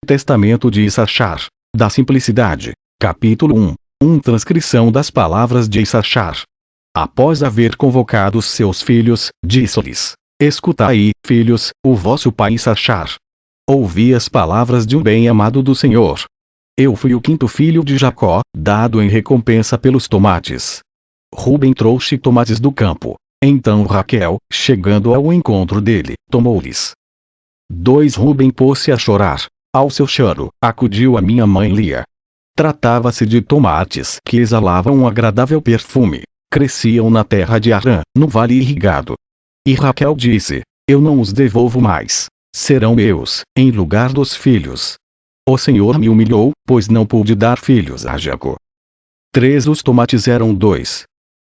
Testamento de Issachar, da simplicidade. Capítulo 1. Transcrição das palavras de Issachar. Após haver convocado os seus filhos, disse-lhes: Escutai, filhos, o vosso pai Issachar. Ouvi as palavras de um bem-amado do Senhor. Eu fui o quinto filho de Jacó, dado em recompensa pelos tomates. Rubem trouxe tomates do campo. Então Raquel, chegando ao encontro dele, tomou-lhes. 2 Rubem pôs-se a chorar. Ao seu choro, acudiu a minha mãe Lia. Tratava-se de tomates que exalavam um agradável perfume. Cresciam na terra de Arã, no vale irrigado. E Raquel disse: Eu não os devolvo mais. Serão meus, em lugar dos filhos. O Senhor me humilhou, pois não pude dar filhos a Jacó. 3 Os tomates eram 2.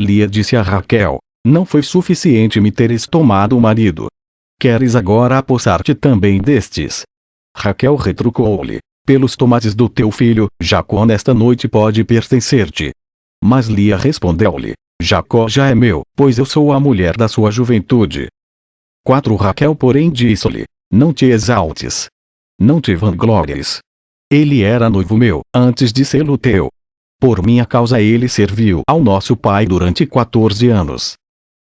Lia disse a Raquel: Não foi suficiente me teres tomado um marido. Queres agora apossar-te também destes? Raquel retrucou-lhe: Pelos tomates do teu filho, Jacó nesta noite pode pertencer-te. Mas Lia respondeu-lhe: Jacó já é meu, pois eu sou a mulher da sua juventude. 4 Raquel porém disse-lhe: Não te exaltes. Não te vanglóries. Ele era noivo meu, antes de ser-lo teu. Por minha causa ele serviu ao nosso pai durante 14 anos.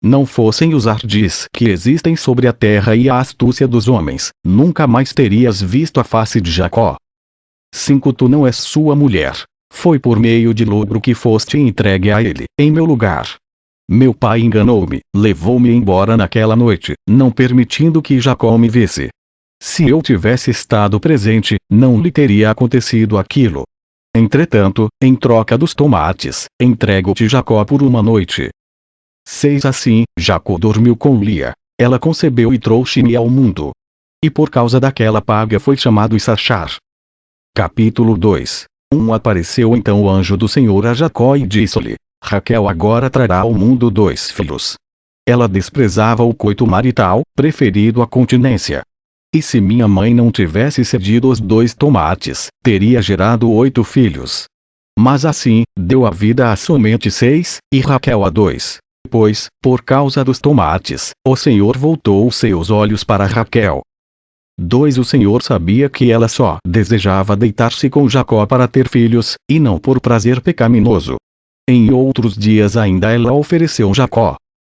Não fossem os ardis que existem sobre a terra e a astúcia dos homens, nunca mais terias visto a face de Jacó. 5 Tu não és sua mulher. Foi por meio de lucro que foste entregue a ele, em meu lugar. Meu pai enganou-me, levou-me embora naquela noite, não permitindo que Jacó me visse. Se eu tivesse estado presente, não lhe teria acontecido aquilo. Entretanto, em troca dos tomates, entrego-te Jacó por uma noite. 6 Assim, Jacó dormiu com Lia. Ela concebeu e trouxe-me ao mundo. E por causa daquela paga foi chamado Issachar. Capítulo 2. Apareceu então o anjo do Senhor a Jacó e disse-lhe: Raquel agora trará ao mundo 2 filhos. Ela desprezava o coito marital, preferido à continência. E se minha mãe não tivesse cedido os 2 tomates, teria gerado 8 filhos. Mas assim, deu a vida a somente 6, e Raquel a 2. Pois, por causa dos tomates, o Senhor voltou os seus olhos para Raquel. 2 O Senhor sabia que ela só desejava deitar-se com Jacó para ter filhos, e não por prazer pecaminoso. Em outros dias ainda ela ofereceu Jacó.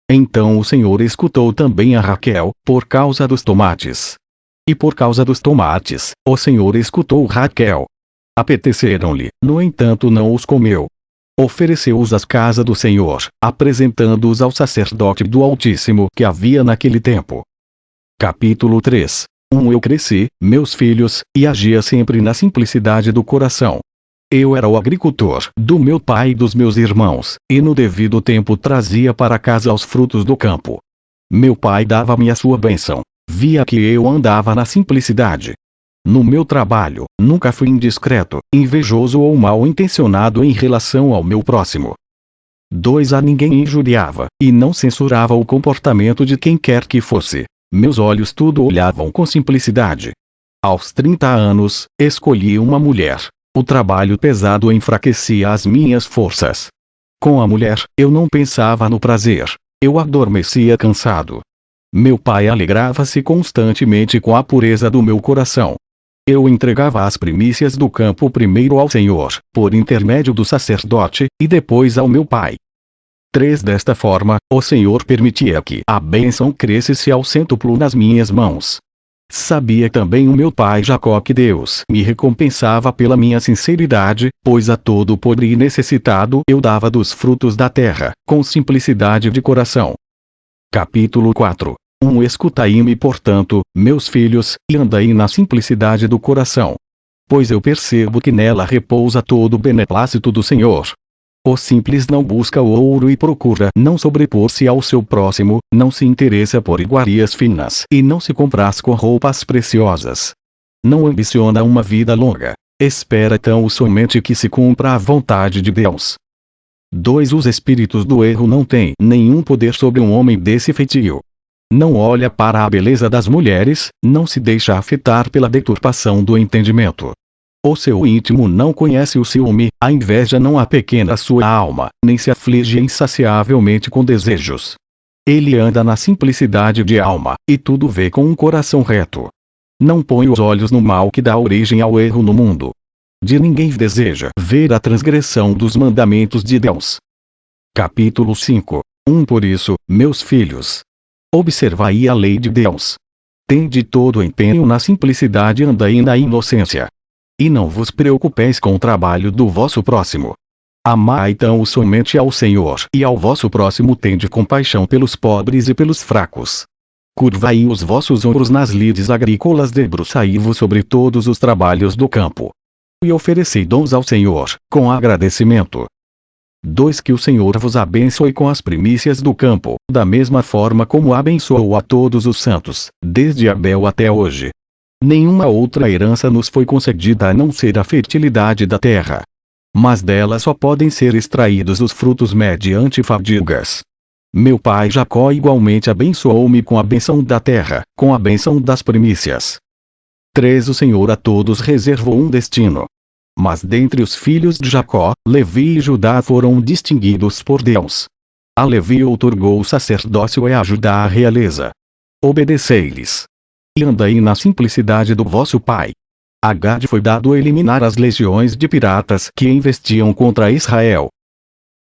Então o Senhor escutou também a Raquel, por causa dos tomates. E por causa dos tomates, o Senhor escutou Raquel. Apeteceram-lhe, no entanto não os comeu. Ofereceu-os à casa do Senhor, apresentando-os ao sacerdote do Altíssimo que havia naquele tempo. Capítulo 3. Eu cresci, meus filhos, e agia sempre na simplicidade do coração. Eu era o agricultor do meu pai e dos meus irmãos, e no devido tempo trazia para casa os frutos do campo. Meu pai dava-me a sua bênção. Via que eu andava na simplicidade. No meu trabalho, nunca fui indiscreto, invejoso ou mal intencionado em relação ao meu próximo. 2 A ninguém injuriava, e não censurava o comportamento de quem quer que fosse. Meus olhos tudo olhavam com simplicidade. Aos 30 anos, escolhi uma mulher. O trabalho pesado enfraquecia as minhas forças. Com a mulher, eu não pensava no prazer. Eu adormecia cansado. Meu pai alegrava-se constantemente com a pureza do meu coração. Eu entregava as primícias do campo primeiro ao Senhor, por intermédio do sacerdote, e depois ao meu pai. 3 Desta forma, o Senhor permitia que a bênção crescesse ao cêntuplo nas minhas mãos. Sabia também o meu pai Jacó que Deus me recompensava pela minha sinceridade, pois a todo pobre e necessitado eu dava dos frutos da terra, com simplicidade de coração. Capítulo 4. Escutai-me portanto, meus filhos, e andai na simplicidade do coração. Pois eu percebo que nela repousa todo o beneplácito do Senhor. O simples não busca o ouro e procura não sobrepor-se ao seu próximo, não se interessa por iguarias finas e não se compraz com roupas preciosas. Não ambiciona uma vida longa. Espera tão somente que se cumpra a vontade de Deus. 2 Os espíritos do erro não têm nenhum poder sobre um homem desse feitio. Não olha para a beleza das mulheres, não se deixa afetar pela deturpação do entendimento. O seu íntimo não conhece o ciúme, a inveja não apequena sua alma, nem se aflige insaciavelmente com desejos. Ele anda na simplicidade de alma, e tudo vê com um coração reto. Não põe os olhos no mal que dá origem ao erro no mundo. De ninguém deseja ver a transgressão dos mandamentos de Deus. Capítulo 5. Por isso, meus filhos, observai a lei de Deus. Tende todo empenho na simplicidade e andai na inocência. E não vos preocupeis com o trabalho do vosso próximo. Amai então somente ao Senhor e ao vosso próximo tende compaixão pelos pobres e pelos fracos. Curvai os vossos ombros nas lides agrícolas, debruçai-vos sobre todos os trabalhos do campo. E oferecei dons ao Senhor, com agradecimento. 2. Que o Senhor vos abençoe com as primícias do campo, da mesma forma como abençoou a todos os santos, desde Abel até hoje. Nenhuma outra herança nos foi concedida a não ser a fertilidade da terra. Mas dela só podem ser extraídos os frutos mediante fadigas. Meu pai Jacó igualmente abençoou-me com a bênção da terra, com a bênção das primícias. 3. O Senhor a todos reservou um destino. Mas dentre os filhos de Jacó, Levi e Judá foram distinguidos por Deus. A Levi outorgou o sacerdócio e a Judá a realeza. Obedecei-lhes. E andai na simplicidade do vosso pai. A Gade foi dado eliminar as legiões de piratas que investiam contra Israel.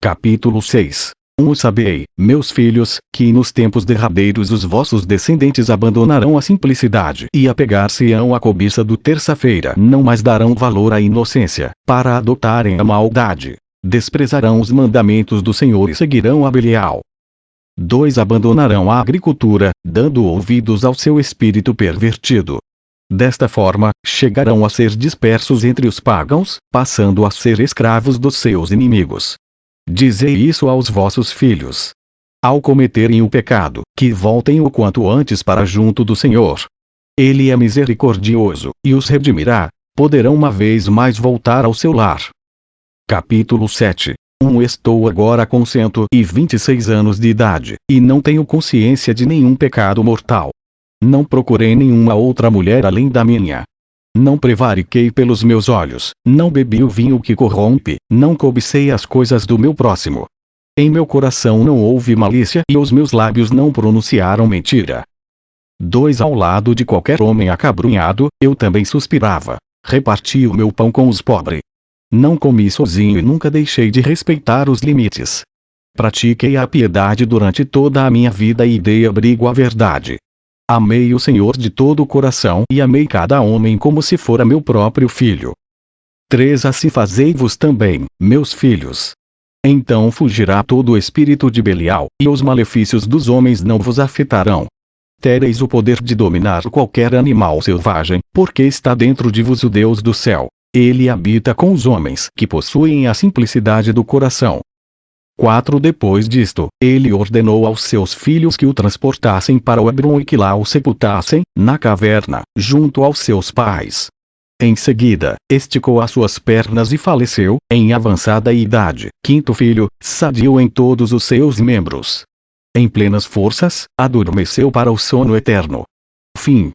Capítulo 6. Sabei, meus filhos, que nos tempos derradeiros os vossos descendentes abandonarão a simplicidade e apegar-se-ão à cobiça do terça-feira, não mais darão valor à inocência, para adotarem a maldade. Desprezarão os mandamentos do Senhor e seguirão a Belial. 2. Abandonarão a agricultura, dando ouvidos ao seu espírito pervertido. Desta forma, chegarão a ser dispersos entre os pagãos, passando a ser escravos dos seus inimigos. Dizei isso aos vossos filhos. Ao cometerem o pecado, que voltem o quanto antes para junto do Senhor. Ele é misericordioso, e os redimirá, poderão uma vez mais voltar ao seu lar. Capítulo 7. Estou agora com 126 anos de idade, e não tenho consciência de nenhum pecado mortal. Não procurei nenhuma outra mulher além da minha. Não prevariquei pelos meus olhos, não bebi o vinho que corrompe, não cobicei as coisas do meu próximo. Em meu coração não houve malícia e os meus lábios não pronunciaram mentira. 2. Ao lado de qualquer homem acabrunhado, eu também suspirava. Reparti o meu pão com os pobres. Não comi sozinho e nunca deixei de respeitar os limites. Pratiquei a piedade durante toda a minha vida e dei abrigo à verdade. Amei o Senhor de todo o coração e amei cada homem como se fora meu próprio filho. 3. Assim fazei-vos também, meus filhos. Então fugirá todo o espírito de Belial, e os malefícios dos homens não vos afetarão. Tereis o poder de dominar qualquer animal selvagem, porque está dentro de vos o Deus do céu. Ele habita com os homens que possuem a simplicidade do coração. 4. Depois disto, ele ordenou aos seus filhos que o transportassem para o Hebron e que lá o sepultassem, na caverna, junto aos seus pais. Em seguida, esticou as suas pernas e faleceu, em avançada idade. 5. Filho, sadio em todos os seus membros. Em plenas forças, adormeceu para o sono eterno. Fim.